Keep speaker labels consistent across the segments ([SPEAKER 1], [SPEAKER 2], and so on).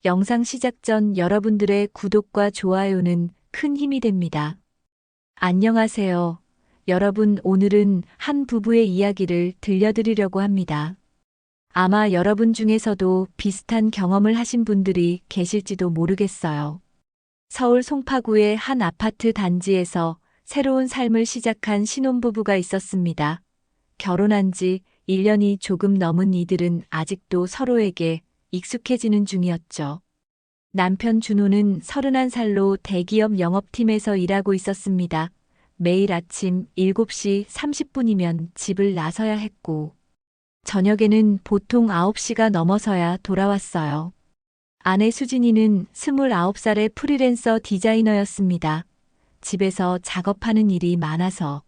[SPEAKER 1] 영상 시작 전 여러분들의 구독과 좋아요는 큰 힘이 됩니다. 안녕하세요. 여러분, 오늘은 한 부부의 이야기를 들려드리려고 합니다. 아마 여러분 중에서도 비슷한 경험을 하신 분들이 계실지도 모르겠어요. 서울 송파구의 한 아파트 단지에서 새로운 삶을 시작한 신혼부부가 있었습니다. 결혼한 지 1년이 조금 넘은 이들은 아직도 서로에게 익숙해지는 중이었죠. 남편 준호는 31살로 대기업 영업팀에서 일하고 있었습니다. 매일 아침 7시 30분이면 집을 나서야 했고, 저녁에는 보통 9시가 넘어서야 돌아왔어요. 아내 수진이는 29살의 프리랜서 디자이너였습니다. 집에서 작업하는 일이 많아서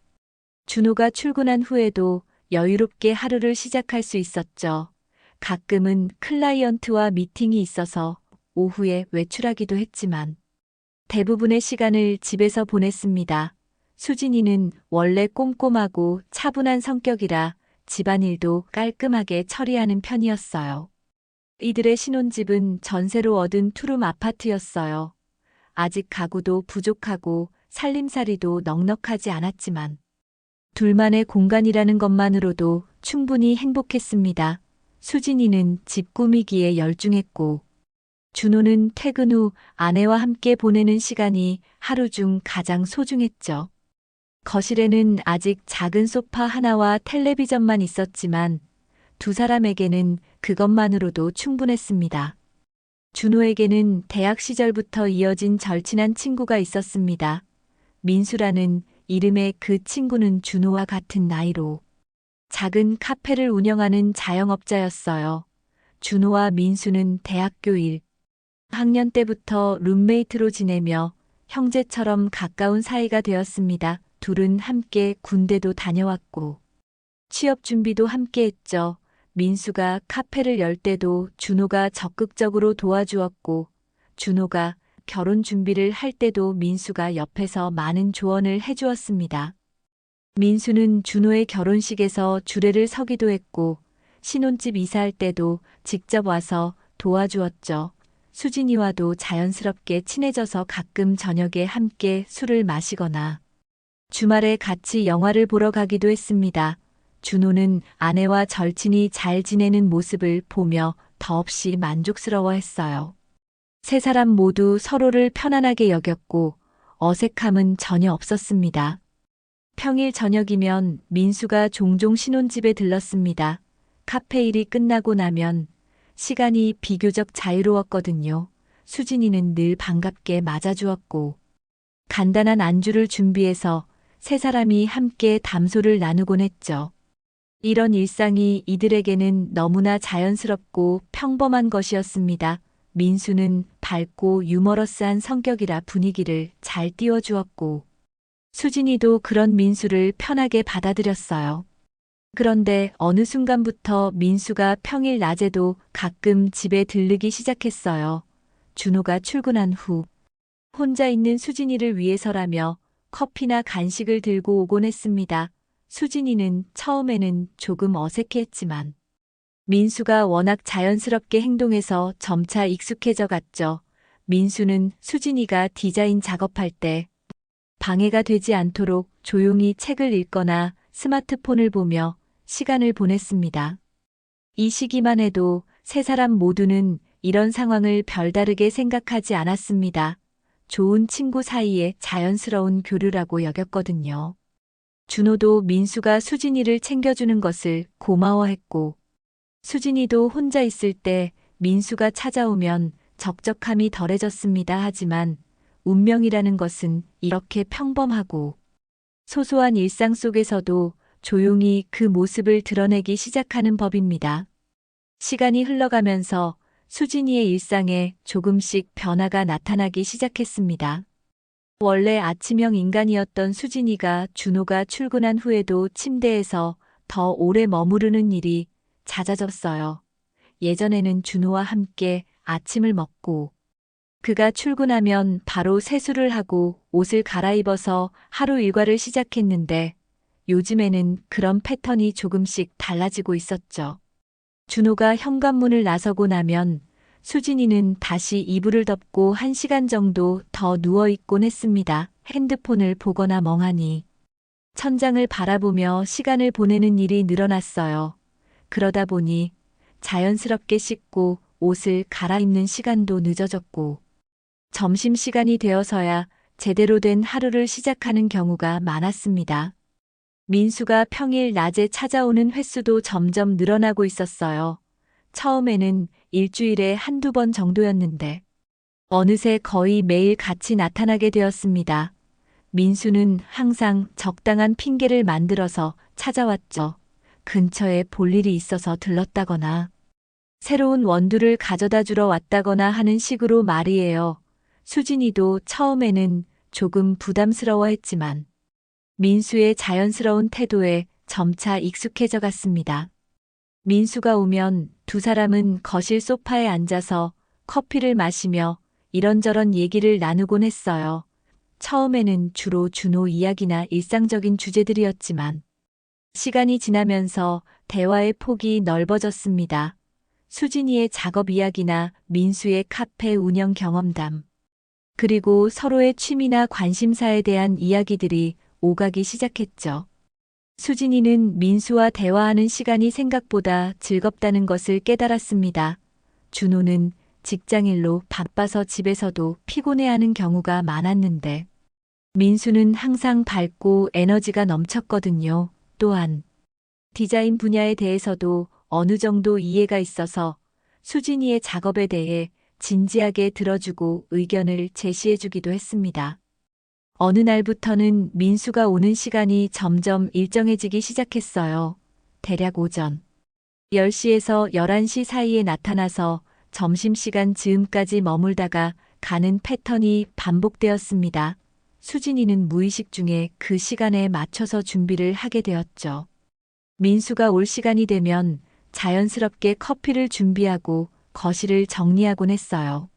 [SPEAKER 1] 준호가 출근한 후에도 여유롭게 하루를 시작할 수 있었죠. 가끔은 클라이언트와 미팅이 있어서 오후에 외출하기도 했지만 대부분의 시간을 집에서 보냈습니다. 수진이는 원래 꼼꼼하고 차분한 성격이라 집안일도 깔끔하게 처리하는 편이었어요. 이들의 신혼집은 전세로 얻은 투룸 아파트였어요. 아직 가구도 부족하고 살림살이도 넉넉하지 않았지만 둘만의 공간이라는 것만으로도 충분히 행복했습니다. 수진이는 집 꾸미기에 열중했고, 준호는 퇴근 후 아내와 함께 보내는 시간이 하루 중 가장 소중했죠. 거실에는 아직 작은 소파 하나와 텔레비전만 있었지만 두 사람에게는 그것만으로도 충분했습니다. 준호에게는 대학 시절부터 이어진 절친한 친구가 있었습니다. 민수라는 이름의 그 친구는 준호와 같은 나이로 작은 카페를 운영하는 자영업자였어요. 준호와 민수는 대학교 1학년 때부터 룸메이트로 지내며 형제처럼 가까운 사이가 되었습니다. 둘은 함께 군대도 다녀왔고 취업 준비도 함께 했죠. 민수가 카페를 열 때도 준호가 적극적으로 도와주었고, 준호가 결혼 준비를 할 때도 민수가 옆에서 많은 조언을 해주었습니다. 민수는 준호의 결혼식에서 주례를 서기도 했고, 신혼집 이사할 때도 직접 와서 도와주었죠. 수진이와도 자연스럽게 친해져서 가끔 저녁에 함께 술을 마시거나 주말에 같이 영화를 보러 가기도 했습니다. 준호는 아내와 절친이 잘 지내는 모습을 보며 더없이 만족스러워했어요. 세 사람 모두 서로를 편안하게 여겼고 어색함은 전혀 없었습니다. 평일 저녁이면 민수가 종종 신혼집에 들렀습니다. 카페 일이 끝나고 나면 시간이 비교적 자유로웠거든요. 수진이는 늘 반갑게 맞아주었고 간단한 안주를 준비해서 세 사람이 함께 담소를 나누곤 했죠. 이런 일상이 이들에게는 너무나 자연스럽고 평범한 것이었습니다. 민수는 밝고 유머러스한 성격이라 분위기를 잘 띄워주었고, 수진이도 그런 민수를 편하게 받아들였어요. 그런데 어느 순간부터 민수가 평일 낮에도 가끔 집에 들르기 시작했어요. 준호가 출근한 후 혼자 있는 수진이를 위해서라며 커피나 간식을 들고 오곤 했습니다. 수진이는 처음에는 조금 어색해했지만 민수가 워낙 자연스럽게 행동해서 점차 익숙해져 갔죠. 민수는 수진이가 디자인 작업할 때 방해가 되지 않도록 조용히 책을 읽거나 스마트폰을 보며 시간을 보냈습니다. 이 시기만 해도 세 사람 모두는 이런 상황을 별다르게 생각하지 않았습니다. 좋은 친구 사이의 자연스러운 교류라고 여겼거든요. 준호도 민수가 수진이를 챙겨주는 것을 고마워했고, 수진이도 혼자 있을 때 민수가 찾아오면 적적함이 덜해졌습니다. 하지만 운명이라는 것은 이렇게 평범하고 소소한 일상 속에서도 조용히 그 모습을 드러내기 시작하는 법입니다. 시간이 흘러가면서 수진이의 일상에 조금씩 변화가 나타나기 시작했습니다. 원래 아침형 인간이었던 수진이가 준호가 출근한 후에도 침대에서 더 오래 머무르는 일이 잦아졌어요. 예전에는 준호와 함께 아침을 먹고 그가 출근하면 바로 세수를 하고 옷을 갈아입어서 하루 일과를 시작했는데 요즘에는 그런 패턴이 조금씩 달라지고 있었죠. 준호가 현관문을 나서고 나면 수진이는 다시 이불을 덮고 1시간 정도 더 누워있곤 했습니다. 핸드폰을 보거나 멍하니 천장을 바라보며 시간을 보내는 일이 늘어났어요. 그러다 보니 자연스럽게 씻고 옷을 갈아입는 시간도 늦어졌고 점심시간이 되어서야 제대로 된 하루를 시작하는 경우가 많았습니다. 민수가 평일 낮에 찾아오는 횟수도 점점 늘어나고 있었어요. 처음에는 일주일에 한두 번 정도였는데 어느새 거의 매일 같이 나타나게 되었습니다. 민수는 항상 적당한 핑계를 만들어서 찾아왔죠. 근처에 볼 일이 있어서 들렀다거나 새로운 원두를 가져다 주러 왔다거나 하는 식으로 말이에요. 수진이도 처음에는 조금 부담스러워했지만 민수의 자연스러운 태도에 점차 익숙해져 갔습니다. 민수가 오면 두 사람은 거실 소파에 앉아서 커피를 마시며 이런저런 얘기를 나누곤 했어요. 처음에는 주로 준호 이야기나 일상적인 주제들이었지만 시간이 지나면서 대화의 폭이 넓어졌습니다. 수진이의 작업 이야기나 민수의 카페 운영 경험담, 그리고 서로의 취미나 관심사에 대한 이야기들이 오가기 시작했죠. 수진이는 민수와 대화하는 시간이 생각보다 즐겁다는 것을 깨달았습니다. 준호는 직장일로 바빠서 집에서도 피곤해하는 경우가 많았는데 민수는 항상 밝고 에너지가 넘쳤거든요. 또한 디자인 분야에 대해서도 어느 정도 이해가 있어서 수진이의 작업에 대해 진지하게 들어주고 의견을 제시해주기도 했습니다. 어느 날부터는 민수가 오는 시간이 점점 일정해지기 시작했어요. 대략 오전 10시에서 11시 사이에 나타나서 점심시간 즈음까지 머물다가 가는 패턴이 반복되었습니다. 수진이는 무의식 중에 그 시간에 맞춰서 준비를 하게 되었죠. 민수가 올 시간이 되면 자연스럽게 커피를 준비하고 거실을 정리하곤 했어요.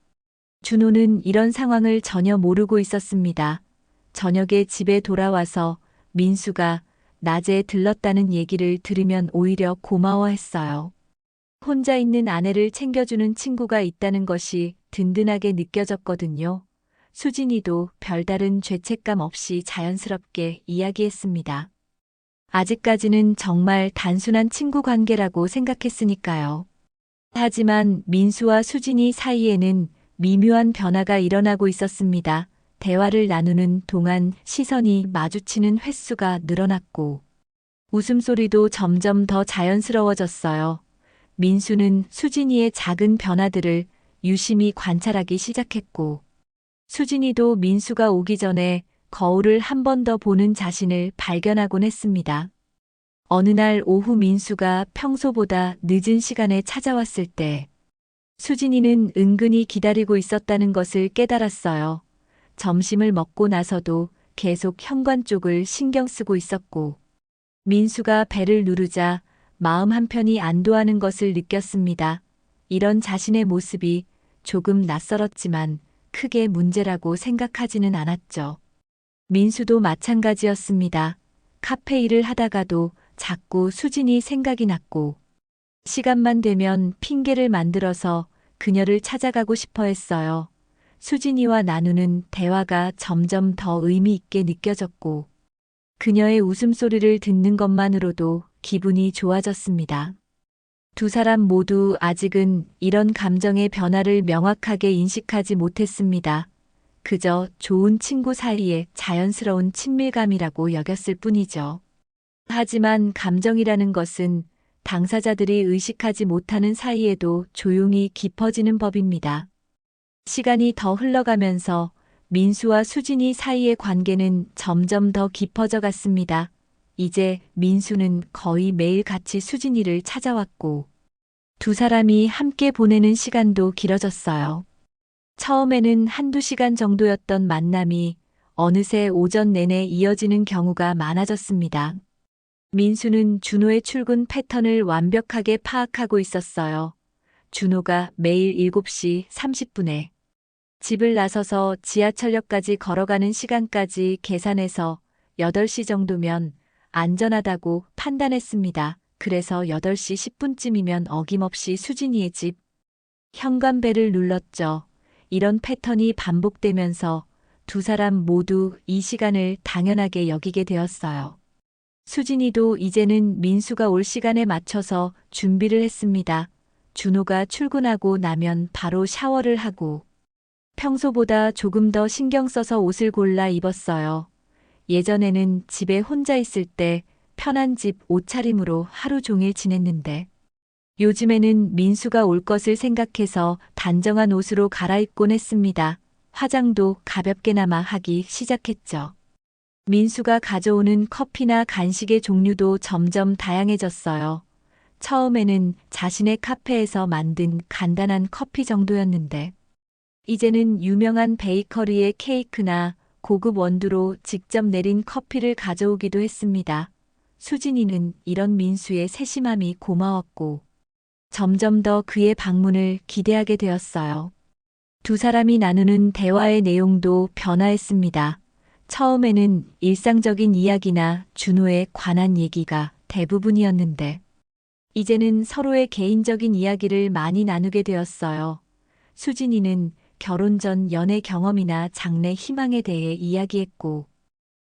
[SPEAKER 1] 준호는 이런 상황을 전혀 모르고 있었습니다. 저녁에 집에 돌아와서 민수가 낮에 들렀다는 얘기를 들으면 오히려 고마워했어요. 혼자 있는 아내를 챙겨주는 친구가 있다는 것이 든든하게 느껴졌거든요. 수진이도 별다른 죄책감 없이 자연스럽게 이야기했습니다. 아직까지는 정말 단순한 친구 관계라고 생각했으니까요. 하지만 민수와 수진이 사이에는 미묘한 변화가 일어나고 있었습니다. 대화를 나누는 동안 시선이 마주치는 횟수가 늘어났고 웃음소리도 점점 더 자연스러워졌어요. 민수는 수진이의 작은 변화들을 유심히 관찰하기 시작했고 수진이도 민수가 오기 전에 거울을 한 번 더 보는 자신을 발견하곤 했습니다. 어느 날 오후 민수가 평소보다 늦은 시간에 찾아왔을 때 수진이는 은근히 기다리고 있었다는 것을 깨달았어요. 점심을 먹고 나서도 계속 현관 쪽을 신경 쓰고 있었고 민수가 벨을 누르자 마음 한편이 안도하는 것을 느꼈습니다. 이런 자신의 모습이 조금 낯설었지만 크게 문제라고 생각하지는 않았죠. 민수도 마찬가지였습니다. 카페 일을 하다가도 자꾸 수진이 생각이 났고 시간만 되면 핑계를 만들어서 그녀를 찾아가고 싶어 했어요. 수진이와 나누는 대화가 점점 더 의미 있게 느껴졌고 그녀의 웃음소리를 듣는 것만으로도 기분이 좋아졌습니다. 두 사람 모두 아직은 이런 감정의 변화를 명확하게 인식하지 못했습니다. 그저 좋은 친구 사이의 자연스러운 친밀감이라고 여겼을 뿐이죠. 하지만 감정이라는 것은 당사자들이 의식하지 못하는 사이에도 조용히 깊어지는 법입니다. 시간이 더 흘러가면서 민수와 수진이 사이의 관계는 점점 더 깊어져 갔습니다. 이제 민수는 거의 매일 같이 수진이를 찾아왔고 두 사람이 함께 보내는 시간도 길어졌어요. 처음에는 한두 시간 정도였던 만남이 어느새 오전 내내 이어지는 경우가 많아졌습니다. 민수는 준호의 출근 패턴을 완벽하게 파악하고 있었어요. 준호가 매일 7시 30분에 집을 나서서 지하철역까지 걸어가는 시간까지 계산해서 8시 정도면 안전하다고 판단했습니다. 그래서 8시 10분쯤이면 어김없이 수진이의 집 현관벨을 눌렀죠. 이런 패턴이 반복되면서 두 사람 모두 이 시간을 당연하게 여기게 되었어요. 수진이도 이제는 민수가 올 시간에 맞춰서 준비를 했습니다. 준호가 출근하고 나면 바로 샤워를 하고 평소보다 조금 더 신경 써서 옷을 골라 입었어요. 예전에는 집에 혼자 있을 때 편한 집 옷차림으로 하루 종일 지냈는데 요즘에는 민수가 올 것을 생각해서 단정한 옷으로 갈아입곤 했습니다. 화장도 가볍게나마 하기 시작했죠. 민수가 가져오는 커피나 간식의 종류도 점점 다양해졌어요. 처음에는 자신의 카페에서 만든 간단한 커피 정도였는데 이제는 유명한 베이커리의 케이크나 고급 원두로 직접 내린 커피를 가져오기도 했습니다. 수진이는 이런 민수의 세심함이 고마웠고 점점 더 그의 방문을 기대하게 되었어요. 두 사람이 나누는 대화의 내용도 변화했습니다. 처음에는 일상적인 이야기나 준호에 관한 얘기가 대부분이었는데 이제는 서로의 개인적인 이야기를 많이 나누게 되었어요. 수진이는 결혼 전 연애 경험이나 장래 희망에 대해 이야기했고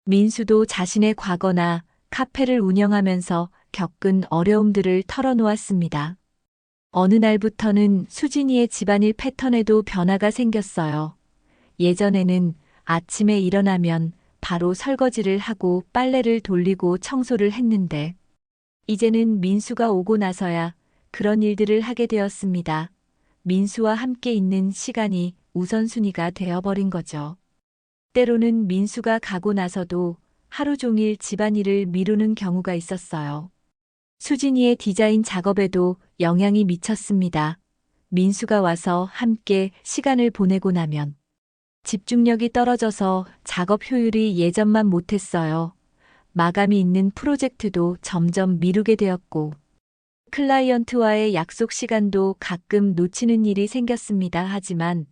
[SPEAKER 1] 민수도 자신의 과거나 카페를 운영하면서 겪은 어려움들을 털어놓았습니다. 어느 날부터는 수진이의 집안일 패턴에도 변화가 생겼어요. 예전에는 아침에 일어나면 바로 설거지를 하고 빨래를 돌리고 청소를 했는데 이제는 민수가 오고 나서야 그런 일들을 하게 되었습니다. 민수와 함께 있는 시간이 우선순위가 되어버린 거죠. 때로는 민수가 가고 나서도 하루 종일 집안일을 미루는 경우가 있었어요. 수진이의 디자인 작업에도 영향이 미쳤습니다. 민수가 와서 함께 시간을 보내고 나면 집중력이 떨어져서 작업 효율이 예전만 못했어요. 마감이 있는 프로젝트도 점점 미루게 되었고 클라이언트와의 약속 시간도 가끔 놓치는 일이 생겼습니다. 하지만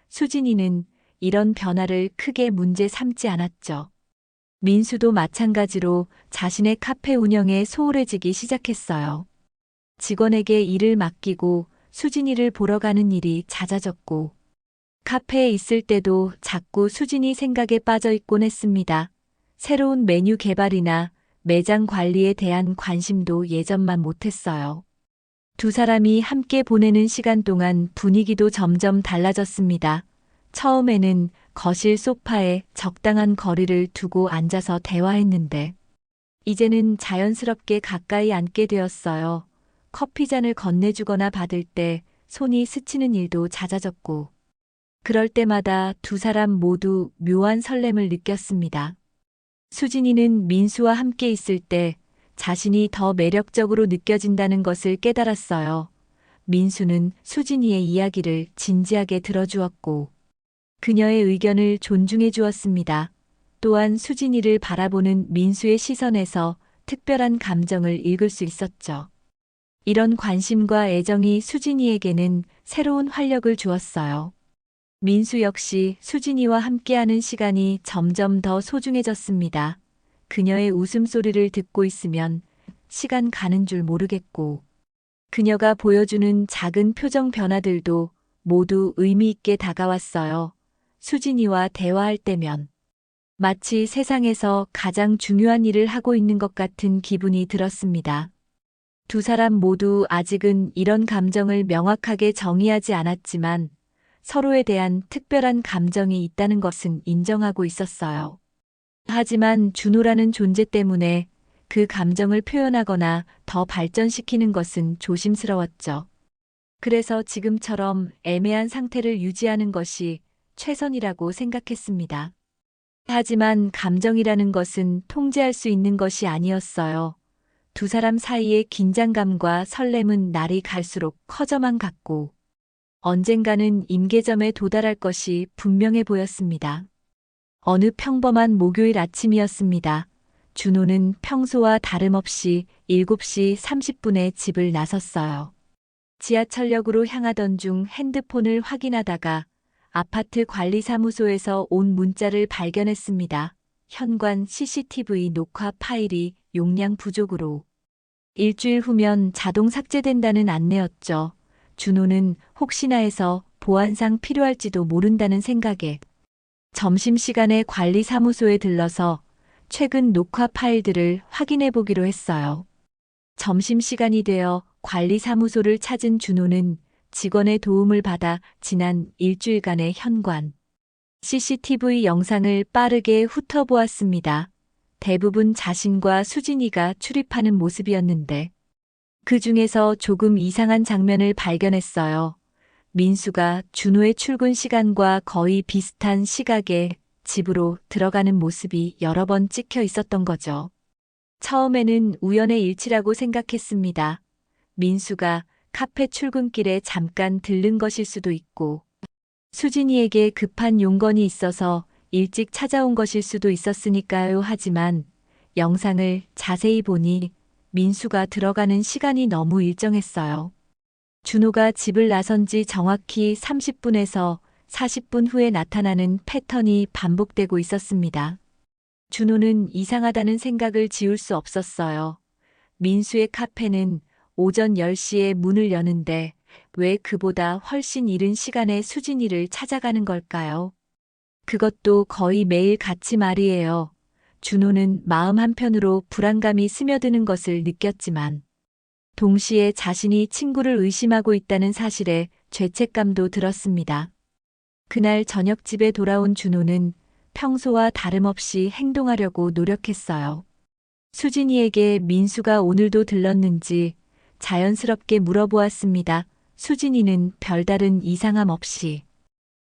[SPEAKER 1] 수진이는 이런 변화를 크게 문제 삼지 않았죠. 민수도 마찬가지로 자신의 카페 운영에 소홀해지기 시작했어요. 직원에게 일을 맡기고 수진이를 보러 가는 일이 잦아졌고 카페에 있을 때도 자꾸 수진이 생각에 빠져 있곤 했습니다. 새로운 메뉴 개발이나 매장 관리에 대한 관심도 예전만 못했어요. 두 사람이 함께 보내는 시간 동안 분위기도 점점 달라졌습니다. 처음에는 거실 소파에 적당한 거리를 두고 앉아서 대화했는데 이제는 자연스럽게 가까이 앉게 되었어요. 커피잔을 건네주거나 받을 때 손이 스치는 일도 잦아졌고 그럴 때마다 두 사람 모두 묘한 설렘을 느꼈습니다. 수진이는 민수와 함께 있을 때 자신이 더 매력적으로 느껴진다는 것을 깨달았어요. 민수는 수진이의 이야기를 진지하게 들어주었고 그녀의 의견을 존중해 주었습니다. 또한 수진이를 바라보는 민수의 시선에서 특별한 감정을 읽을 수 있었죠. 이런 관심과 애정이 수진이에게는 새로운 활력을 주었어요. 민수 역시 수진이와 함께하는 시간이 점점 더 소중해졌습니다. 그녀의 웃음소리를 듣고 있으면 시간 가는 줄 모르겠고 그녀가 보여주는 작은 표정 변화들도 모두 의미 있게 다가왔어요. 수진이와 대화할 때면 마치 세상에서 가장 중요한 일을 하고 있는 것 같은 기분이 들었습니다. 두 사람 모두 아직은 이런 감정을 명확하게 정의하지 않았지만 서로에 대한 특별한 감정이 있다는 것은 인정하고 있었어요. 하지만 준호라는 존재 때문에 그 감정을 표현하거나 더 발전시키는 것은 조심스러웠죠. 그래서 지금처럼 애매한 상태를 유지하는 것이 최선이라고 생각했습니다. 하지만 감정이라는 것은 통제할 수 있는 것이 아니었어요. 두 사람 사이의 긴장감과 설렘은 날이 갈수록 커져만 갔고 언젠가는 임계점에 도달할 것이 분명해 보였습니다. 어느 평범한 목요일 아침이었습니다. 준호는 평소와 다름없이 7시 30분에 집을 나섰어요. 지하철역으로 향하던 중 핸드폰을 확인하다가 아파트 관리사무소에서 온 문자를 발견했습니다. 현관 CCTV 녹화 파일이 용량 부족으로 일주일 후면 자동 삭제된다는 안내였죠. 준호는 혹시나 해서 보안상 필요할지도 모른다는 생각에 점심시간에 관리사무소에 들러서 최근 녹화 파일들을 확인해 보기로 했어요. 점심시간이 되어 관리사무소를 찾은 준호는 직원의 도움을 받아 지난 일주일간의 현관 CCTV 영상을 빠르게 훑어보았습니다. 대부분 자신과 수진이가 출입하는 모습이었는데 그 중에서 조금 이상한 장면을 발견했어요. 민수가 준호의 출근 시간과 거의 비슷한 시각에 집으로 들어가는 모습이 여러 번 찍혀 있었던 거죠. 처음에는 우연의 일치라고 생각했습니다. 민수가 카페 출근길에 잠깐 들른 것일 수도 있고, 수진이에게 급한 용건이 있어서 일찍 찾아온 것일 수도 있었으니까요. 하지만 영상을 자세히 보니 민수가 들어가는 시간이 너무 일정했어요. 준호가 집을 나선 지 정확히 30분에서 40분 후에 나타나는 패턴이 반복되고 있었습니다. 준호는 이상하다는 생각을 지울 수 없었어요. 민수의 카페는 오전 10시에 문을 여는데 왜 그보다 훨씬 이른 시간에 수진이를 찾아가는 걸까요? 그것도 거의 매일 같이 말이에요. 준호는 마음 한편으로 불안감이 스며드는 것을 느꼈지만 동시에 자신이 친구를 의심하고 있다는 사실에 죄책감도 들었습니다. 그날 저녁 집에 돌아온 준호는 평소와 다름없이 행동하려고 노력했어요. 수진이에게 민수가 오늘도 들렀는지 자연스럽게 물어보았습니다. 수진이는 별다른 이상함 없이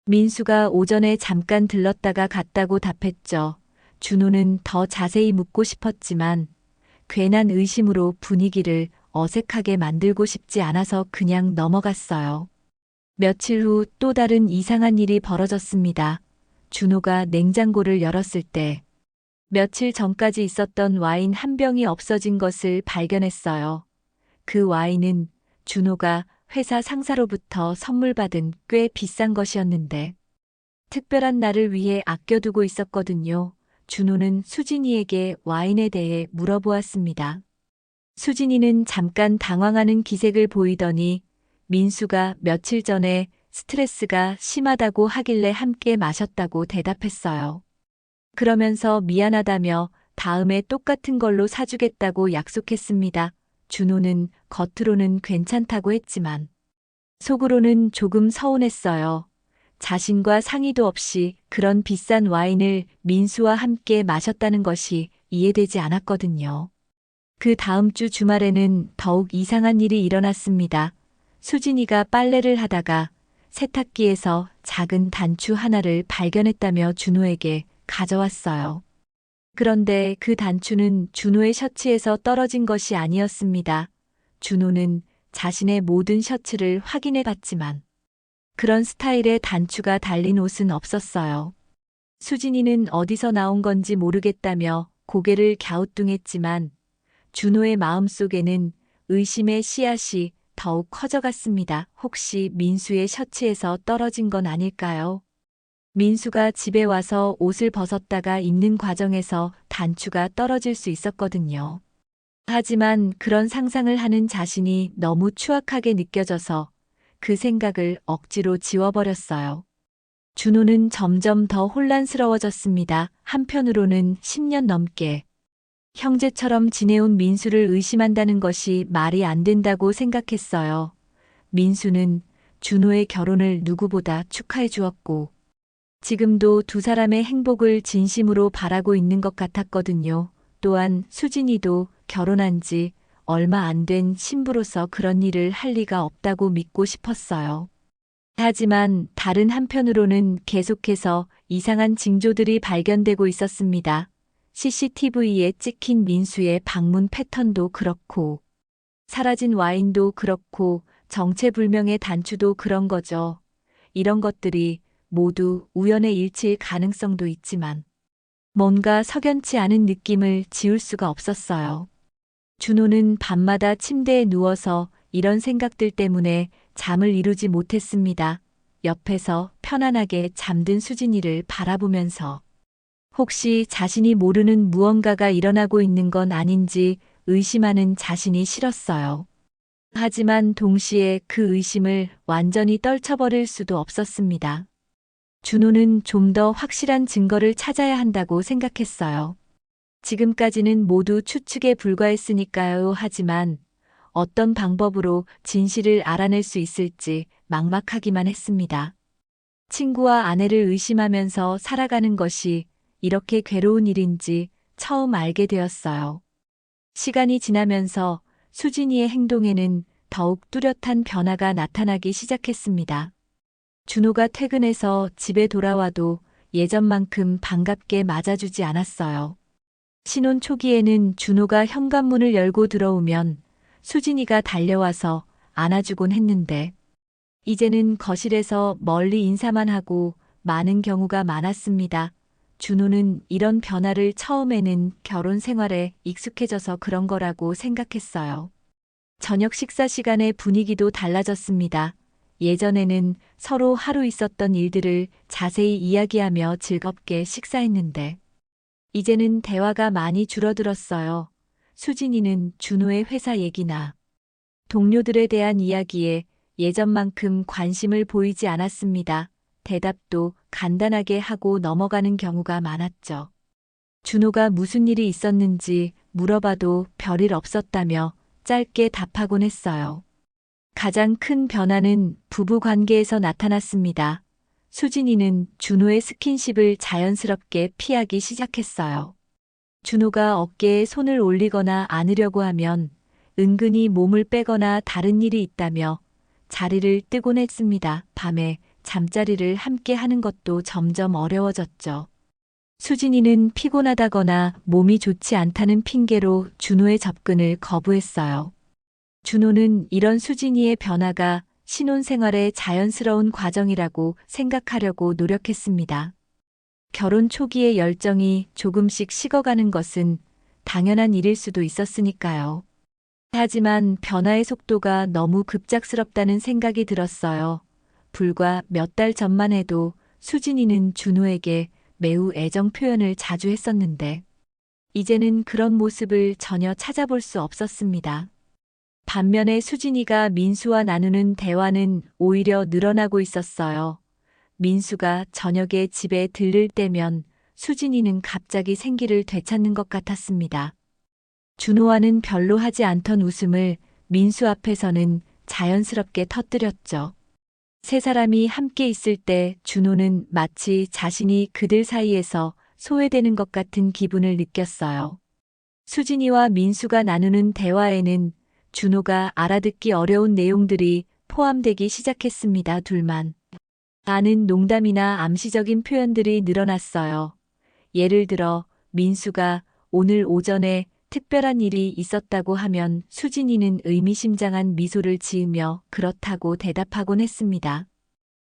[SPEAKER 1] 민수가 오전에 잠깐 들렀다가 갔다고 답했죠. 준호는 더 자세히 묻고 싶었지만 괜한 의심으로 분위기를 어색하게 만들고 싶지 않아서 그냥 넘어갔어요. 며칠 후 또 다른 이상한 일이 벌어졌습니다. 준호가 냉장고를 열었을 때 며칠 전까지 있었던 와인 한 병이 없어진 것을 발견했어요. 그 와인은 준호가 회사 상사로부터 선물 받은 꽤 비싼 것이었는데 특별한 날을 위해 아껴두고 있었거든요. 준호는 수진이에게 와인에 대해 물어보았습니다. 수진이는 잠깐 당황하는 기색을 보이더니 민수가 며칠 전에 스트레스가 심하다고 하길래 함께 마셨다고 대답했어요. 그러면서 미안하다며 다음에 똑같은 걸로 사주겠다고 약속했습니다. 준호는 겉으로는 괜찮다고 했지만 속으로는 조금 서운했어요. 자신과 상의도 없이 그런 비싼 와인을 민수와 함께 마셨다는 것이 이해되지 않았거든요. 그 다음 주 주말에는 더욱 이상한 일이 일어났습니다. 수진이가 빨래를 하다가 세탁기에서 작은 단추 하나를 발견했다며 준호에게 가져왔어요. 그런데 그 단추는 준호의 셔츠에서 떨어진 것이 아니었습니다. 준호는 자신의 모든 셔츠를 확인해 봤지만 그런 스타일의 단추가 달린 옷은 없었어요. 수진이는 어디서 나온 건지 모르겠다며 고개를 갸우뚱했지만 준호의 마음속에는 의심의 씨앗이 더욱 커져갔습니다. 혹시 민수의 셔츠에서 떨어진 건 아닐까요? 민수가 집에 와서 옷을 벗었다가 입는 과정에서 단추가 떨어질 수 있었거든요. 하지만 그런 상상을 하는 자신이 너무 추악하게 느껴져서 그 생각을 억지로 지워버렸어요. 준호는 점점 더 혼란스러워졌습니다. 한편으로는 10년 넘게 형제처럼 지내온 민수를 의심한다는 것이 말이 안 된다고 생각했어요. 민수는 준호의 결혼을 누구보다 축하해 주었고 지금도 두 사람의 행복을 진심으로 바라고 있는 것 같았거든요. 또한 수진이도 결혼한 지 얼마 안 된 신부로서 그런 일을 할 리가 없다고 믿고 싶었어요. 하지만 다른 한편으로는 계속해서 이상한 징조들이 발견되고 있었습니다. CCTV에 찍힌 민수의 방문 패턴도 그렇고 사라진 와인도 그렇고 정체불명의 단추도 그런 거죠. 이런 것들이 모두 우연의 일치일 가능성도 있지만 뭔가 석연치 않은 느낌을 지울 수가 없었어요. 준호는 밤마다 침대에 누워서 이런 생각들 때문에 잠을 이루지 못했습니다. 옆에서 편안하게 잠든 수진이를 바라보면서 혹시 자신이 모르는 무언가가 일어나고 있는 건 아닌지 의심하는 자신이 싫었어요. 하지만 동시에 그 의심을 완전히 떨쳐버릴 수도 없었습니다. 준호는 좀 더 확실한 증거를 찾아야 한다고 생각했어요. 지금까지는 모두 추측에 불과했으니까요. 하지만 어떤 방법으로 진실을 알아낼 수 있을지 막막하기만 했습니다. 친구와 아내를 의심하면서 살아가는 것이 이렇게 괴로운 일인지 처음 알게 되었어요. 시간이 지나면서 수진이의 행동에는 더욱 뚜렷한 변화가 나타나기 시작했습니다. 준호가 퇴근해서 집에 돌아와도 예전만큼 반갑게 맞아주지 않았어요. 신혼 초기에는 준호가 현관문을 열고 들어오면 수진이가 달려와서 안아주곤 했는데 이제는 거실에서 멀리 인사만 하고 많은 경우가 많았습니다. 준호는 이런 변화를 처음에는 결혼 생활에 익숙해져서 그런 거라고 생각했어요. 저녁 식사 시간의 분위기도 달라졌습니다. 예전에는 서로 하루 있었던 일들을 자세히 이야기하며 즐겁게 식사했는데 이제는 대화가 많이 줄어들었어요. 수진이는 준호의 회사 얘기나 동료들에 대한 이야기에 예전만큼 관심을 보이지 않았습니다. 대답도 간단하게 하고 넘어가는 경우가 많았죠. 준호가 무슨 일이 있었는지 물어봐도 별일 없었다며 짧게 답하곤 했어요. 가장 큰 변화는 부부 관계에서 나타났습니다. 수진이는 준호의 스킨십을 자연스럽게 피하기 시작했어요. 준호가 어깨에 손을 올리거나 안으려고 하면 은근히 몸을 빼거나 다른 일이 있다며 자리를 뜨곤 했습니다. 밤에 잠자리를 함께 하는 것도 점점 어려워졌죠. 수진이는 피곤하다거나 몸이 좋지 않다는 핑계로 준호의 접근을 거부했어요. 준호는 이런 수진이의 변화가 신혼생활의 자연스러운 과정이라고 생각하려고 노력했습니다. 결혼 초기의 열정이 조금씩 식어가는 것은 당연한 일일 수도 있었으니까요. 하지만 변화의 속도가 너무 급작스럽다는 생각이 들었어요. 불과 몇 달 전만 해도 수진이는 준호에게 매우 애정 표현을 자주 했었는데 이제는 그런 모습을 전혀 찾아볼 수 없었습니다. 반면에 수진이가 민수와 나누는 대화는 오히려 늘어나고 있었어요. 민수가 저녁에 집에 들를 때면 수진이는 갑자기 생기를 되찾는 것 같았습니다. 준호와는 별로 하지 않던 웃음을 민수 앞에서는 자연스럽게 터뜨렸죠. 세 사람이 함께 있을 때 준호는 마치 자신이 그들 사이에서 소외되는 것 같은 기분을 느꼈어요. 수진이와 민수가 나누는 대화에는 준호가 알아듣기 어려운 내용들이 포함되기 시작했습니다. 둘만 아는 농담이나 암시적인 표현들이 늘어났어요. 예를 들어 민수가 오늘 오전에 특별한 일이 있었다고 하면 수진이는 의미심장한 미소를 지으며 그렇다고 대답하곤 했습니다.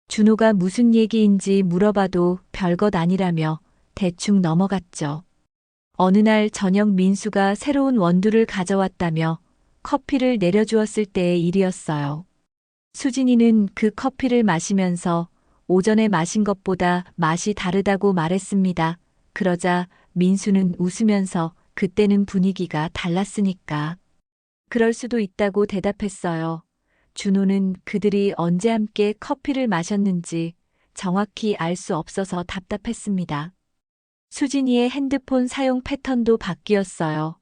[SPEAKER 1] 준호가 무슨 얘기인지 물어봐도 별것 아니라며 대충 넘어갔죠. 어느 날 저녁 민수가 새로운 원두를 가져왔다며 커피를 내려주었을 때의 일이었어요. 수진이는 그 커피를 마시면서 오전에 마신 것보다 맛이 다르다고 말했습니다. 그러자 민수는 웃으면서 그때는 분위기가 달랐으니까 그럴 수도 있다고 대답했어요. 준호는 그들이 언제 함께 커피를 마셨는지 정확히 알 수 없어서 답답했습니다. 수진이의 핸드폰 사용 패턴도 바뀌었어요.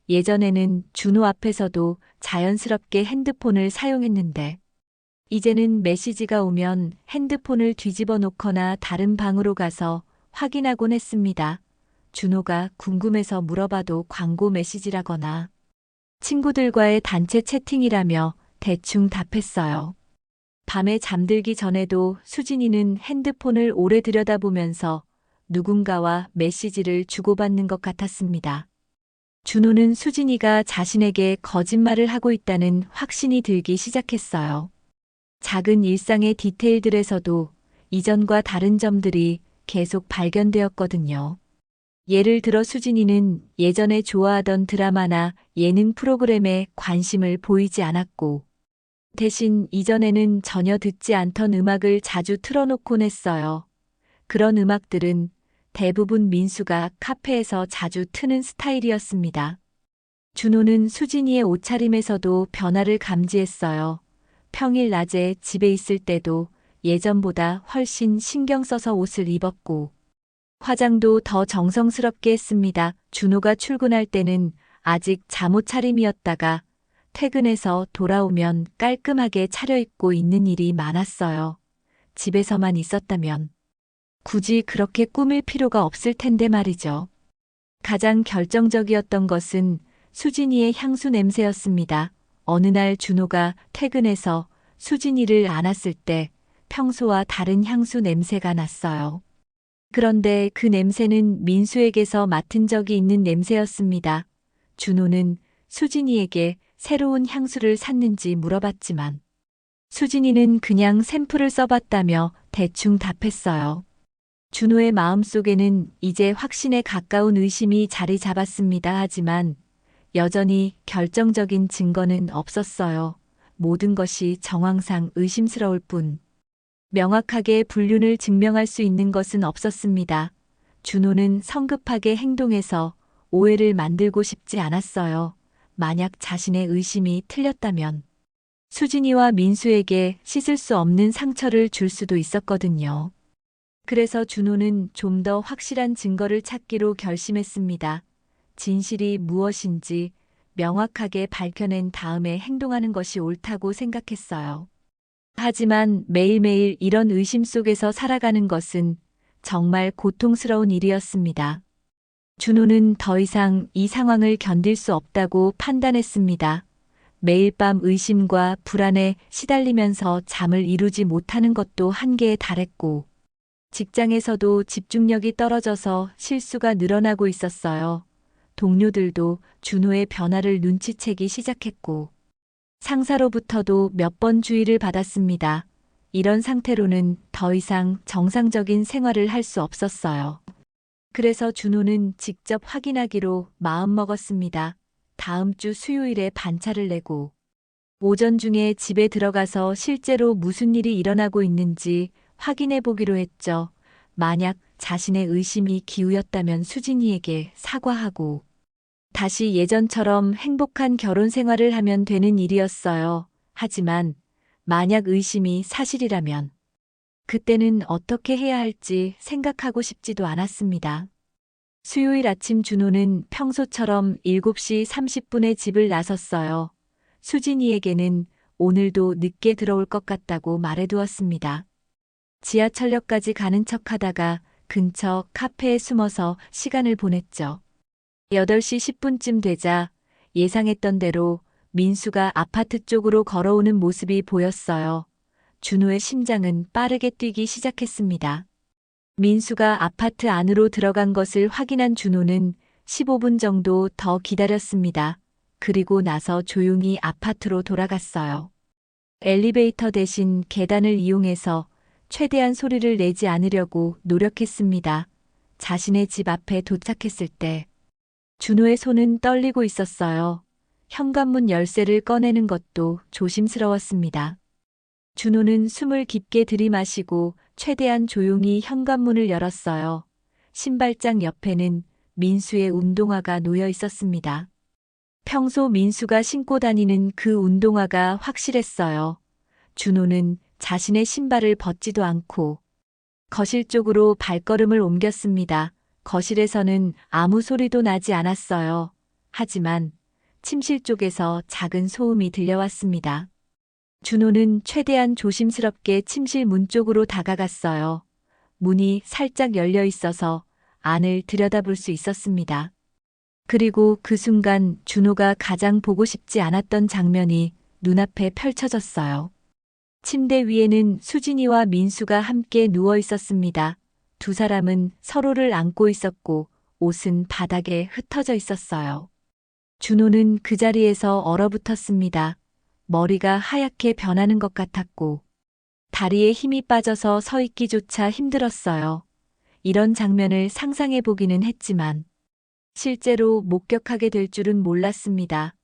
[SPEAKER 1] 예전에는 준호 앞에서도 자연스럽게 핸드폰을 사용했는데 이제는 메시지가 오면 핸드폰을 뒤집어 놓거나 다른 방으로 가서 확인하곤 했습니다. 준호가 궁금해서 물어봐도 광고 메시지라거나 친구들과의 단체 채팅이라며 대충 답했어요. 밤에 잠들기 전에도 수진이는 핸드폰을 오래 들여다보면서 누군가와 메시지를 주고받는 것 같았습니다. 준호는 수진이가 자신에게 거짓말을 하고 있다는 확신이 들기 시작했어요. 작은 일상의 디테일들에서도 이전과 다른 점들이 계속 발견되었거든요. 예를 들어 수진이는 예전에 좋아하던 드라마나 예능 프로그램에 관심을 보이지 않았고, 대신 이전에는 전혀 듣지 않던 음악을 자주 틀어놓곤 했어요. 그런 음악들은 대부분 민수가 카페에서 자주 트는 스타일이었습니다. 준호는 수진이의 옷차림에서도 변화를 감지했어요. 평일 낮에 집에 있을 때도 예전보다 훨씬 신경 써서 옷을 입었고, 화장도 더 정성스럽게 했습니다. 준호가 출근할 때는 아직 잠옷 차림이었다가 퇴근해서 돌아오면 깔끔하게 차려입고 있는 일이 많았어요. 집에서만 있었다면 굳이 그렇게 꾸밀 필요가 없을 텐데 말이죠. 가장 결정적이었던 것은 수진이의 향수 냄새였습니다. 어느 날 준호가 퇴근해서 수진이를 안았을 때 평소와 다른 향수 냄새가 났어요. 그런데 그 냄새는 민수에게서 맡은 적이 있는 냄새였습니다. 준호는 수진이에게 새로운 향수를 샀는지 물어봤지만 수진이는 그냥 샘플을 써봤다며 대충 답했어요. 준호의 마음속에는 이제 확신에 가까운 의심이 자리 잡았습니다. 하지만 여전히 결정적인 증거는 없었어요. 모든 것이 정황상 의심스러울 뿐 명확하게 불륜을 증명할 수 있는 것은 없었습니다. 준호는 성급하게 행동해서 오해를 만들고 싶지 않았어요. 만약 자신의 의심이 틀렸다면 수진이와 민수에게 씻을 수 없는 상처를 줄 수도 있었거든요. 그래서 준호는 좀 더 확실한 증거를 찾기로 결심했습니다. 진실이 무엇인지 명확하게 밝혀낸 다음에 행동하는 것이 옳다고 생각했어요. 하지만 매일매일 이런 의심 속에서 살아가는 것은 정말 고통스러운 일이었습니다. 준호는 더 이상 이 상황을 견딜 수 없다고 판단했습니다. 매일 밤 의심과 불안에 시달리면서 잠을 이루지 못하는 것도 한계에 달했고, 직장에서도 집중력이 떨어져서 실수가 늘어나고 있었어요. 동료들도 준호의 변화를 눈치채기 시작했고, 상사로부터도 몇 번 주의를 받았습니다. 이런 상태로는 더 이상 정상적인 생활을 할 수 없었어요. 그래서 준호는 직접 확인하기로 마음먹었습니다. 다음 주 수요일에 반차를 내고 오전 중에 집에 들어가서 실제로 무슨 일이 일어나고 있는지 확인해 보기로 했죠. 만약 자신의 의심이 기우였다면 수진이에게 사과하고 다시 예전처럼 행복한 결혼 생활을 하면 되는 일이었어요. 하지만 만약 의심이 사실이라면 그때는 어떻게 해야 할지 생각하고 싶지도 않았습니다. 수요일 아침 준호는 평소처럼 7시 30분에 집을 나섰어요. 수진이에게는 오늘도 늦게 들어올 것 같다고 말해두었습니다. 지하철역까지 가는 척하다가 근처 카페에 숨어서 시간을 보냈죠. 8시 10분쯤 되자 예상했던 대로 민수가 아파트 쪽으로 걸어오는 모습이 보였어요. 준호의 심장은 빠르게 뛰기 시작했습니다. 민수가 아파트 안으로 들어간 것을 확인한 준호는 15분 정도 더 기다렸습니다. 그리고 나서 조용히 아파트로 돌아갔어요. 엘리베이터 대신 계단을 이용해서 최대한 소리를 내지 않으려고 노력했습니다. 자신의 집 앞에 도착했을 때 준호의 손은 떨리고 있었어요. 현관문 열쇠를 꺼내는 것도 조심스러웠습니다. 준호는 숨을 깊게 들이마시고 최대한 조용히 현관문을 열었어요. 신발장 옆에는 민수의 운동화가 놓여 있었습니다. 평소 민수가 신고 다니는 그 운동화가 확실했어요. 준호는 자신의 신발을 벗지도 않고 거실 쪽으로 발걸음을 옮겼습니다. 거실에서는 아무 소리도 나지 않았어요. 하지만 침실 쪽에서 작은 소음이 들려왔습니다. 준호는 최대한 조심스럽게 침실 문 쪽으로 다가갔어요. 문이 살짝 열려 있어서 안을 들여다볼 수 있었습니다. 그리고 그 순간 준호가 가장 보고 싶지 않았던 장면이 눈앞에 펼쳐졌어요. 침대 위에는 수진이와 민수가 함께 누워 있었습니다. 두 사람은 서로를 안고 있었고 옷은 바닥에 흩어져 있었어요. 준호는 그 자리에서 얼어붙었습니다. 머리가 하얗게 변하는 것 같았고 다리에 힘이 빠져서 서 있기조차 힘들었어요. 이런 장면을 상상해 보기는 했지만 실제로 목격하게 될 줄은 몰랐습니다.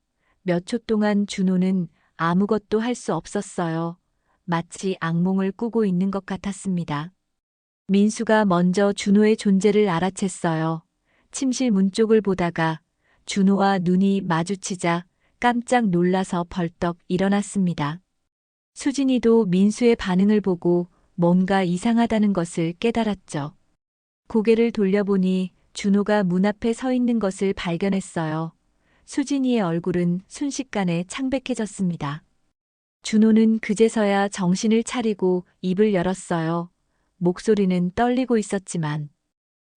[SPEAKER 1] 몇 초 동안 준호는 아무것도 할 수 없었어요. 마치 악몽을 꾸고 있는 것 같았습니다. 민수가 먼저 준호의 존재를 알아챘어요. 침실 문 쪽을 보다가 준호와 눈이 마주치자 깜짝 놀라서 벌떡 일어났습니다. 수진이도 민수의 반응을 보고 뭔가 이상하다는 것을 깨달았죠. 고개를 돌려보니 준호가 문 앞에 서 있는 것을 발견했어요. 수진이의 얼굴은 순식간에 창백해졌습니다. 준호는 그제서야 정신을 차리고 입을 열었어요. 목소리는 떨리고 있었지만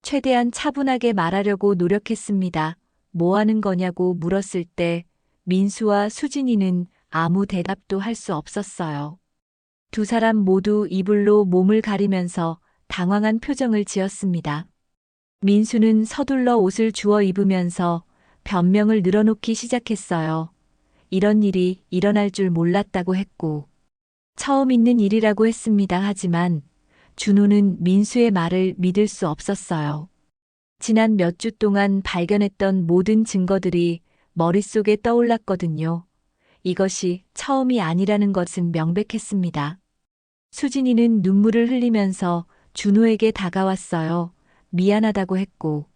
[SPEAKER 1] 최대한 차분하게 말하려고 노력했습니다. 뭐 하는 거냐고 물었을 때 민수와 수진이는 아무 대답도 할 수 없었어요. 두 사람 모두 이불로 몸을 가리면서 당황한 표정을 지었습니다. 민수는 서둘러 옷을 주워 입으면서 변명을 늘어놓기 시작했어요. 이런 일이 일어날 줄 몰랐다고 했고, 처음 있는 일이라고 했습니다. 하지만 준호는 민수의 말을 믿을 수 없었어요. 지난 몇 주 동안 발견했던 모든 증거들이 머릿속에 떠올랐거든요. 이것이 처음이 아니라는 것은 명백했습니다. 수진이는 눈물을 흘리면서 준호에게 다가왔어요. 미안하다고 했고,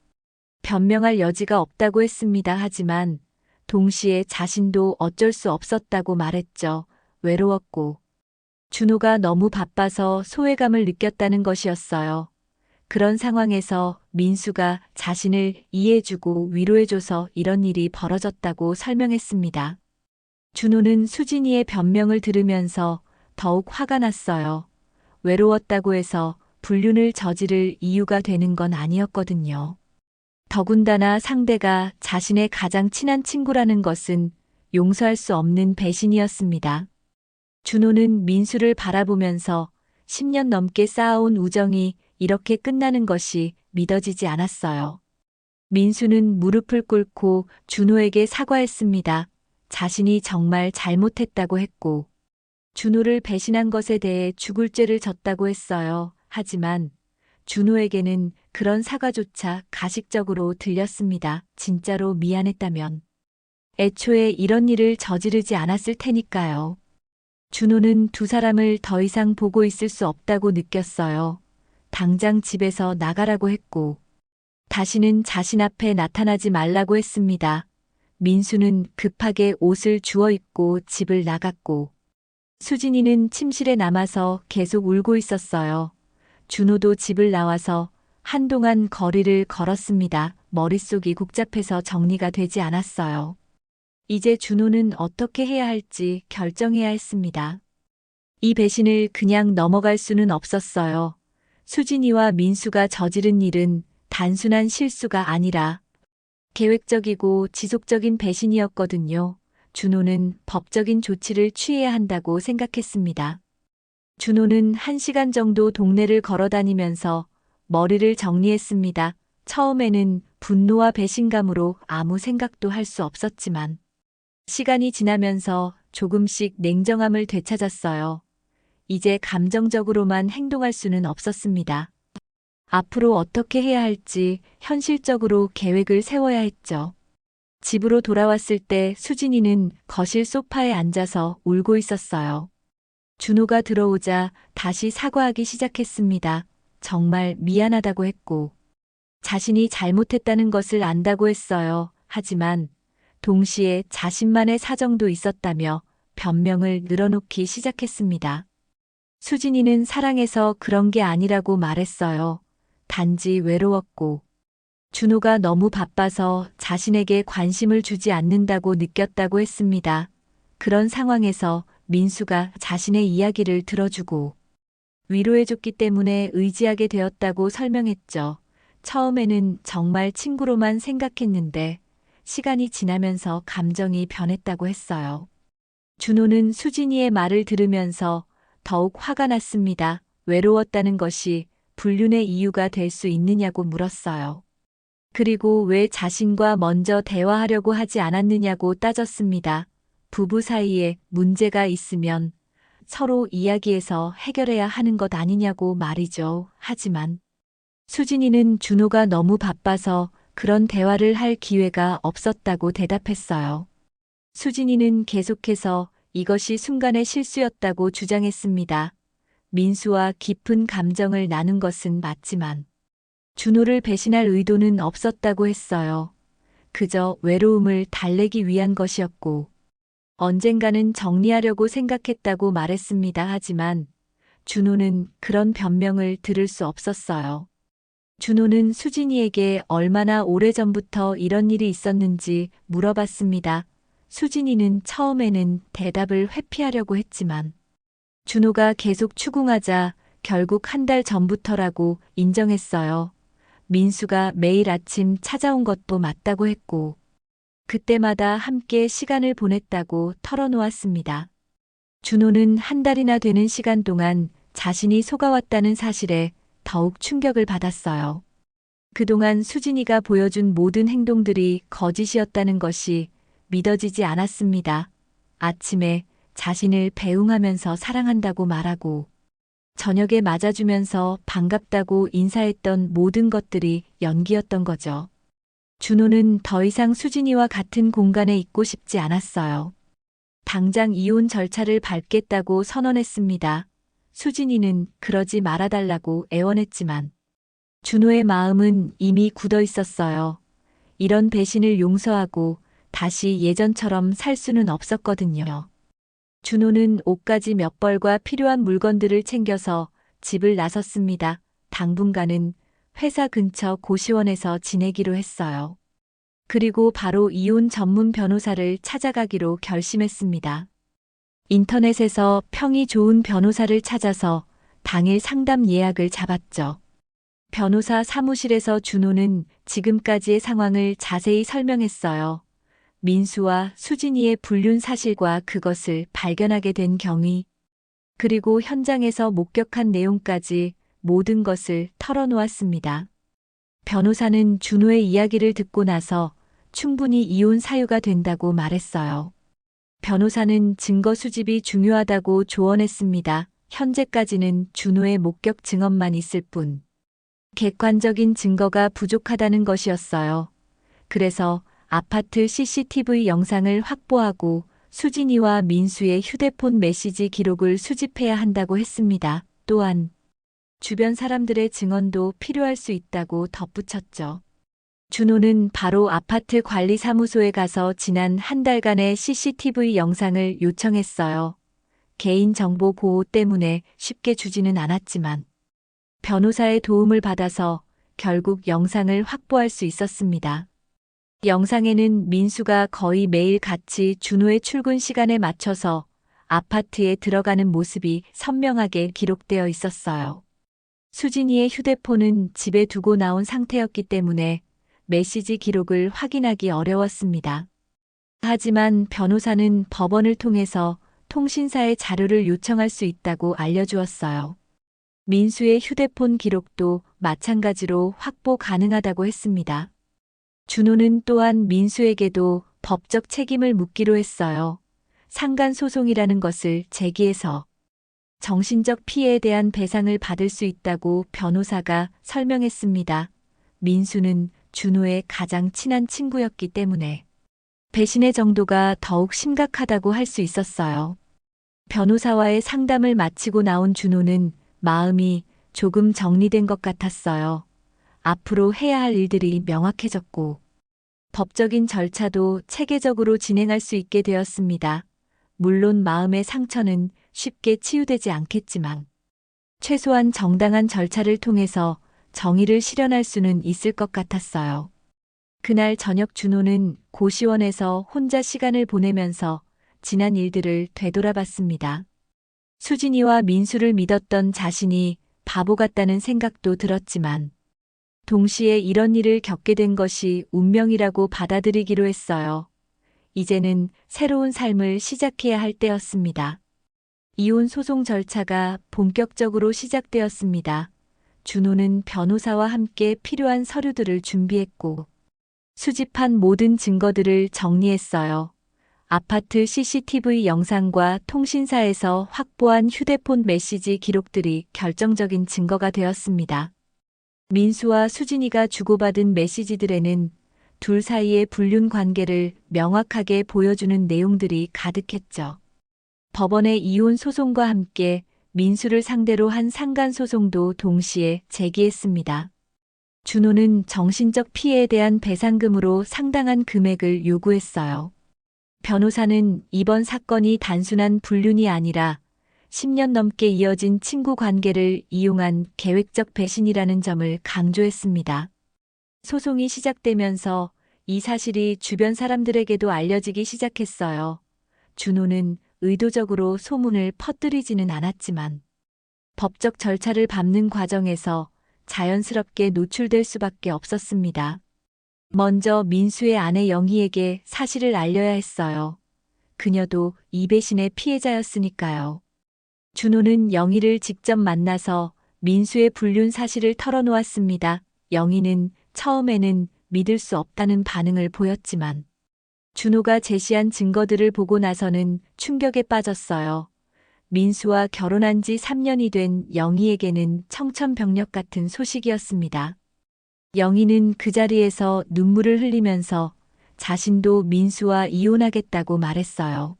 [SPEAKER 1] 변명할 여지가 없다고 했습니다. 하지만 동시에 자신도 어쩔 수 없었다고 말했죠. 외로웠고, 준호가 너무 바빠서 소외감을 느꼈다는 것이었어요. 그런 상황에서 민수가 자신을 이해해주고 위로해줘서 이런 일이 벌어졌다고 설명했습니다. 준호는 수진이의 변명을 들으면서 더욱 화가 났어요. 외로웠다고 해서 불륜을 저지를 이유가 되는 건 아니었거든요. 더군다나 상대가 자신의 가장 친한 친구라는 것은 용서할 수 없는 배신이었습니다. 준호는 민수를 바라보면서 10년 넘게 쌓아온 우정이 이렇게 끝나는 것이 믿어지지 않았어요. 민수는 무릎을 꿇고 준호에게 사과했습니다. 자신이 정말 잘못했다고 했고, 준호를 배신한 것에 대해 죽을 죄를 졌다고 했어요. 하지만 준호에게는 그런 사과조차 가식적으로 들렸습니다. 진짜로 미안했다면 애초에 이런 일을 저지르지 않았을 테니까요. 준호는 두 사람을 더 이상 보고 있을 수 없다고 느꼈어요. 당장 집에서 나가라고 했고, 다시는 자신 앞에 나타나지 말라고 했습니다. 민수는 급하게 옷을 주워 입고 집을 나갔고, 수진이는 침실에 남아서 계속 울고 있었어요. 준호도 집을 나와서 한동안 거리를 걸었습니다. 머릿속이 복잡해서 정리가 되지 않았어요. 이제 준호는 어떻게 해야 할지 결정해야 했습니다. 이 배신을 그냥 넘어갈 수는 없었어요. 수진이와 민수가 저지른 일은 단순한 실수가 아니라 계획적이고 지속적인 배신이었거든요. 준호는 법적인 조치를 취해야 한다고 생각했습니다. 준호는 1시간 정도 동네를 걸어다니면서 머리를 정리했습니다. 처음에는 분노와 배신감으로 아무 생각도 할 수 없었지만 시간이 지나면서 조금씩 냉정함을 되찾았어요. 이제 감정적으로만 행동할 수는 없었습니다. 앞으로 어떻게 해야 할지 현실적으로 계획을 세워야 했죠. 집으로 돌아왔을 때 수진이는 거실 소파에 앉아서 울고 있었어요. 준호가 들어오자 다시 사과하기 시작했습니다. 정말 미안하다고 했고, 자신이 잘못했다는 것을 안다고 했어요. 하지만 동시에 자신만의 사정도 있었다며 변명을 늘어놓기 시작했습니다. 수진이는 사랑해서 그런 게 아니라고 말했어요. 단지 외로웠고, 준호가 너무 바빠서 자신에게 관심을 주지 않는다고 느꼈다고 했습니다. 그런 상황에서 민수가 자신의 이야기를 들어주고 위로해줬기 때문에 의지하게 되었다고 설명했죠. 처음에는 정말 친구로만 생각했는데 시간이 지나면서 감정이 변했다고 했어요. 준호는 수진이의 말을 들으면서 더욱 화가 났습니다. 외로웠다는 것이 불륜의 이유가 될 수 있느냐고 물었어요. 그리고 왜 자신과 먼저 대화하려고 하지 않았느냐고 따졌습니다. 부부 사이에 문제가 있으면 서로 이야기해서 해결해야 하는 것 아니냐고 말이죠. 하지만 수진이는 준호가 너무 바빠서 그런 대화를 할 기회가 없었다고 대답했어요. 수진이는 계속해서 이것이 순간의 실수였다고 주장했습니다. 민수와 깊은 감정을 나눈 것은 맞지만 준호를 배신할 의도는 없었다고 했어요. 그저 외로움을 달래기 위한 것이었고, 언젠가는 정리하려고 생각했다고 말했습니다. 하지만 준호는 그런 변명을 들을 수 없었어요. 준호는 수진이에게 얼마나 오래전부터 이런 일이 있었는지 물어봤습니다. 수진이는 처음에는 대답을 회피하려고 했지만 준호가 계속 추궁하자 결국 한 달 전부터라고 인정했어요. 민수가 매일 아침 찾아온 것도 맞다고 했고 그때마다 함께 시간을 보냈다고 털어놓았습니다. 준호는 한 달이나 되는 시간 동안 자신이 속아왔다는 사실에 더욱 충격을 받았어요. 그동안 수진이가 보여준 모든 행동들이 거짓이었다는 것이 믿어지지 않았습니다. 아침에 자신을 배웅하면서 사랑한다고 말하고 저녁에 맞아주면서 반갑다고 인사했던 모든 것들이 연기였던 거죠. 준호는 더 이상 수진이와 같은 공간에 있고 싶지 않았어요. 당장 이혼 절차를 밟겠다고 선언했습니다. 수진이는 그러지 말아달라고 애원했지만 준호의 마음은 이미 굳어 있었어요. 이런 배신을 용서하고 다시 예전처럼 살 수는 없었거든요. 준호는 옷가지 몇 벌과 필요한 물건들을 챙겨서 집을 나섰습니다. 당분간은 회사 근처 고시원에서 지내기로 했어요. 그리고 바로 이혼 전문 변호사를 찾아가기로 결심했습니다. 인터넷에서 평이 좋은 변호사를 찾아서 당일 상담 예약을 잡았죠. 변호사 사무실에서 준호는 지금까지의 상황을 자세히 설명했어요. 민수와 수진이의 불륜 사실과 그것을 발견하게 된 경위, 그리고 현장에서 목격한 내용까지 모든 것을 털어놓았습니다. 변호사는 준호의 이야기를 듣고 나서 충분히 이혼 사유가 된다고 말했어요. 변호사는 증거 수집이 중요하다고 조언했습니다. 현재까지는 준호의 목격 증언만 있을 뿐 객관적인 증거가 부족하다는 것이었어요. 그래서 아파트 CCTV 영상을 확보하고 수진이와 민수의 휴대폰 메시지 기록을 수집해야 한다고 했습니다. 또한 주변 사람들의 증언도 필요할 수 있다고 덧붙였죠. 준호는 바로 아파트 관리사무소에 가서 지난 한 달간의 CCTV 영상을 요청했어요. 개인정보 보호 때문에 쉽게 주지는 않았지만 변호사의 도움을 받아서 결국 영상을 확보할 수 있었습니다. 영상에는 민수가 거의 매일 같이 준호의 출근 시간에 맞춰서 아파트에 들어가는 모습이 선명하게 기록되어 있었어요. 수진이의 휴대폰은 집에 두고 나온 상태였기 때문에 메시지 기록을 확인하기 어려웠습니다. 하지만 변호사는 법원을 통해서 통신사의 자료를 요청할 수 있다고 알려주었어요. 민수의 휴대폰 기록도 마찬가지로 확보 가능하다고 했습니다. 준호는 또한 민수에게도 법적 책임을 묻기로 했어요. 상간소송이라는 것을 제기해서 정신적 피해에 대한 배상을 받을 수 있다고 변호사가 설명했습니다. 민수는 준호의 가장 친한 친구였기 때문에 배신의 정도가 더욱 심각하다고 할 수 있었어요. 변호사와의 상담을 마치고 나온 준호는 마음이 조금 정리된 것 같았어요. 앞으로 해야 할 일들이 명확해졌고 법적인 절차도 체계적으로 진행할 수 있게 되었습니다. 물론 마음의 상처는 쉽게 치유되지 않겠지만 최소한 정당한 절차를 통해서 정의를 실현할 수는 있을 것 같았어요. 그날 저녁 준호는 고시원에서 혼자 시간을 보내면서 지난 일들을 되돌아봤습니다. 수진이와 민수를 믿었던 자신이 바보 같다는 생각도 들었지만 동시에 이런 일을 겪게 된 것이 운명이라고 받아들이기로 했어요. 이제는 새로운 삶을 시작해야 할 때였습니다. 이혼 소송 절차가 본격적으로 시작되었습니다. 준호는 변호사와 함께 필요한 서류들을 준비했고 수집한 모든 증거들을 정리했어요. 아파트 CCTV 영상과 통신사에서 확보한 휴대폰 메시지 기록들이 결정적인 증거가 되었습니다. 민수와 수진이가 주고받은 메시지들에는 둘 사이의 불륜 관계를 명확하게 보여주는 내용들이 가득했죠. 법원의 이혼 소송과 함께 민수를 상대로 한 상간 소송도 동시에 제기했습니다. 준호는 정신적 피해에 대한 배상금으로 상당한 금액을 요구했어요. 변호사는 이번 사건이 단순한 불륜이 아니라 10년 넘게 이어진 친구 관계를 이용한 계획적 배신이라는 점을 강조했습니다. 소송이 시작되면서 이 사실이 주변 사람들에게도 알려지기 시작했어요. 준호는 의도적으로 소문을 퍼뜨리지는 않았지만 법적 절차를 밟는 과정에서 자연스럽게 노출될 수밖에 없었습니다. 먼저 민수의 아내 영희에게 사실을 알려야 했어요. 그녀도 이 배신의 피해자였으니까요. 준호는 영희를 직접 만나서 민수의 불륜 사실을 털어놓았습니다. 영희는 처음에는 믿을 수 없다는 반응을 보였지만 준호가 제시한 증거들을 보고 나서는 충격에 빠졌어요. 민수와 결혼한 지 3년이 된 영희에게는 청천벽력 같은 소식이었습니다. 영희는 그 자리에서 눈물을 흘리면서 자신도 민수와 이혼하겠다고 말했어요.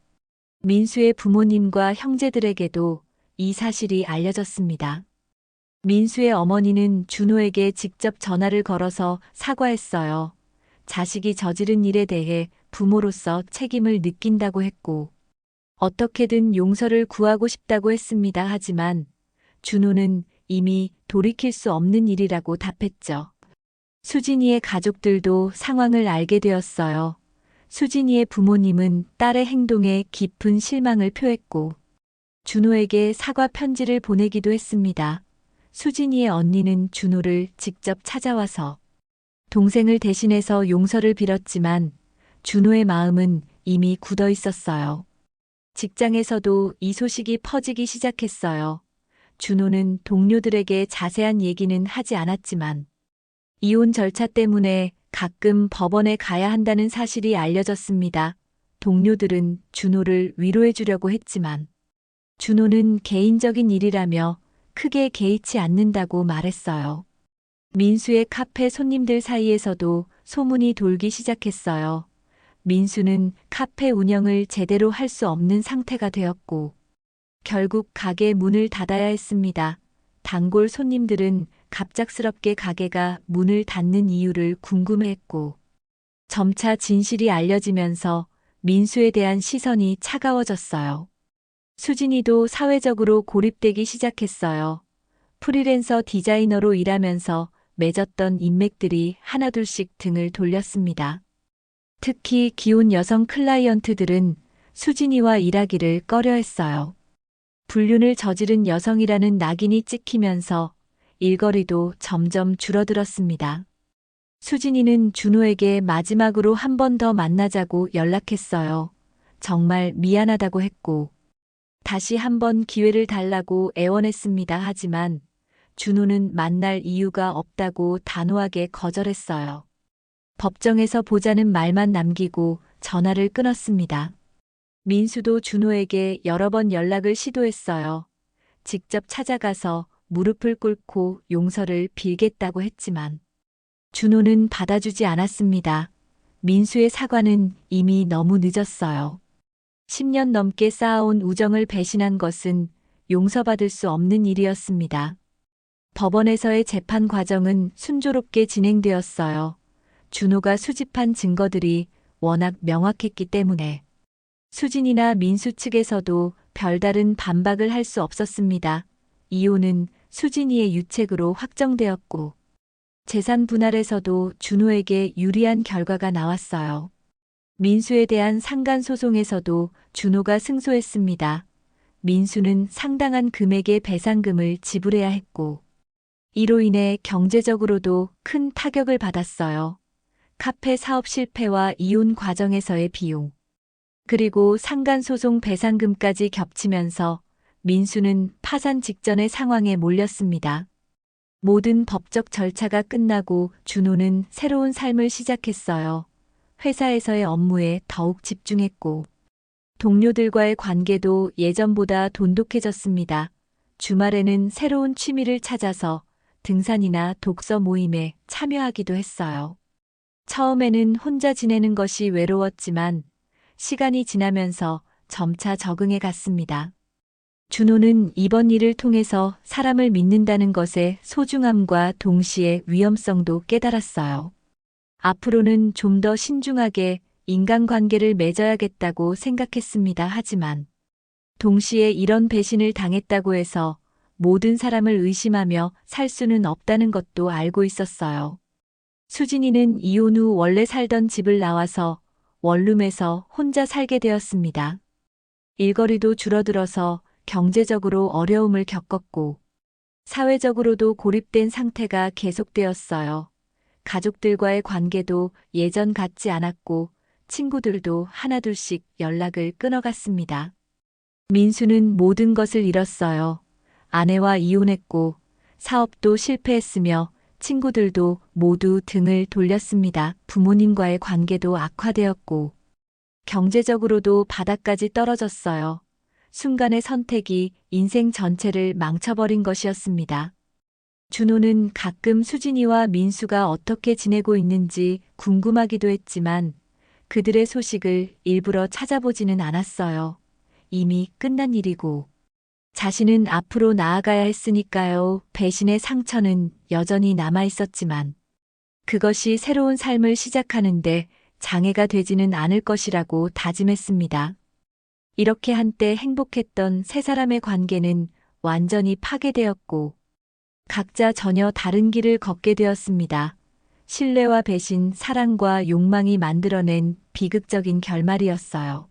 [SPEAKER 1] 민수의 부모님과 형제들에게도 이 사실이 알려졌습니다. 민수의 어머니는 준호에게 직접 전화를 걸어서 사과했어요. 자식이 저지른 일에 대해 부모로서 책임을 느낀다고 했고, 어떻게든 용서를 구하고 싶다고 했습니다. 하지만 준호는 이미 돌이킬 수 없는 일이라고 답했죠. 수진이의 가족들도 상황을 알게 되었어요. 수진이의 부모님은 딸의 행동에 깊은 실망을 표했고, 준호에게 사과 편지를 보내기도 했습니다. 수진이의 언니는 준호를 직접 찾아와서 동생을 대신해서 용서를 빌었지만 준호의 마음은 이미 굳어 있었어요. 직장에서도 이 소식이 퍼지기 시작했어요. 준호는 동료들에게 자세한 얘기는 하지 않았지만 이혼 절차 때문에 가끔 법원에 가야 한다는 사실이 알려졌습니다. 동료들은 준호를 위로해 주려고 했지만 준호는 개인적인 일이라며 크게 개의치 않는다고 말했어요. 민수의 카페 손님들 사이에서도 소문이 돌기 시작했어요. 민수는 카페 운영을 제대로 할 수 없는 상태가 되었고, 결국 가게 문을 닫아야 했습니다. 단골 손님들은 갑작스럽게 가게가 문을 닫는 이유를 궁금해했고, 점차 진실이 알려지면서 민수에 대한 시선이 차가워졌어요. 수진이도 사회적으로 고립되기 시작했어요. 프리랜서 디자이너로 일하면서 맺었던 인맥들이 하나둘씩 등을 돌렸습니다. 특히 기혼 여성 클라이언트들은 수진이와 일하기를 꺼려했어요. 불륜을 저지른 여성이라는 낙인이 찍히면서 일거리도 점점 줄어들었습니다. 수진이는 준호에게 마지막으로 한 번 더 만나자고 연락했어요. 정말 미안하다고 했고, 다시 한 번 기회를 달라고 애원했습니다. 하지만 준호는 만날 이유가 없다고 단호하게 거절했어요. 법정에서 보자는 말만 남기고 전화를 끊었습니다. 민수도 준호에게 여러 번 연락을 시도했어요. 직접 찾아가서 무릎을 꿇고 용서를 빌겠다고 했지만 준호는 받아주지 않았습니다. 민수의 사과는 이미 너무 늦었어요. 10년 넘게 쌓아온 우정을 배신한 것은 용서받을 수 없는 일이었습니다. 법원에서의 재판 과정은 순조롭게 진행되었어요. 준호가 수집한 증거들이 워낙 명확했기 때문에 수진이나 민수 측에서도 별다른 반박을 할 수 없었습니다. 이혼은 수진이의 유책으로 확정되었고, 재산 분할에서도 준호에게 유리한 결과가 나왔어요. 민수에 대한 상간소송에서도 준호가 승소했습니다. 민수는 상당한 금액의 배상금을 지불해야 했고, 이로 인해 경제적으로도 큰 타격을 받았어요. 카페 사업 실패와 이혼 과정에서의 비용, 그리고 상간소송 배상금까지 겹치면서 민수는 파산 직전의 상황에 몰렸습니다. 모든 법적 절차가 끝나고 준호는 새로운 삶을 시작했어요. 회사에서의 업무에 더욱 집중했고, 동료들과의 관계도 예전보다 돈독해졌습니다. 주말에는 새로운 취미를 찾아서 등산이나 독서 모임에 참여하기도 했어요. 처음에는 혼자 지내는 것이 외로웠지만 시간이 지나면서 점차 적응해 갔습니다. 준호는 이번 일을 통해서 사람을 믿는다는 것의 소중함과 동시에 위험성도 깨달았어요. 앞으로는 좀 더 신중하게 인간관계를 맺어야겠다고 생각했습니다. 하지만 동시에 이런 배신을 당했다고 해서 모든 사람을 의심하며 살 수는 없다는 것도 알고 있었어요. 수진이는 이혼 후 원래 살던 집을 나와서 원룸에서 혼자 살게 되었습니다. 일거리도 줄어들어서 경제적으로 어려움을 겪었고 사회적으로도 고립된 상태가 계속되었어요. 가족들과의 관계도 예전 같지 않았고 친구들도 하나둘씩 연락을 끊어갔습니다. 민수는 모든 것을 잃었어요. 아내와 이혼했고 사업도 실패했으며 친구들도 모두 등을 돌렸습니다. 부모님과의 관계도 악화되었고 경제적으로도 바닥까지 떨어졌어요. 순간의 선택이 인생 전체를 망쳐버린 것이었습니다. 준호는 가끔 수진이와 민수가 어떻게 지내고 있는지 궁금하기도 했지만 그들의 소식을 일부러 찾아보지는 않았어요. 이미 끝난 일이고 자신은 앞으로 나아가야 했으니까요. 배신의 상처는 여전히 남아 있었지만 그것이 새로운 삶을 시작하는데 장애가 되지는 않을 것이라고 다짐했습니다. 이렇게 한때 행복했던 세 사람의 관계는 완전히 파괴되었고 각자 전혀 다른 길을 걷게 되었습니다. 신뢰와 배신, 사랑과 욕망이 만들어낸 비극적인 결말이었어요.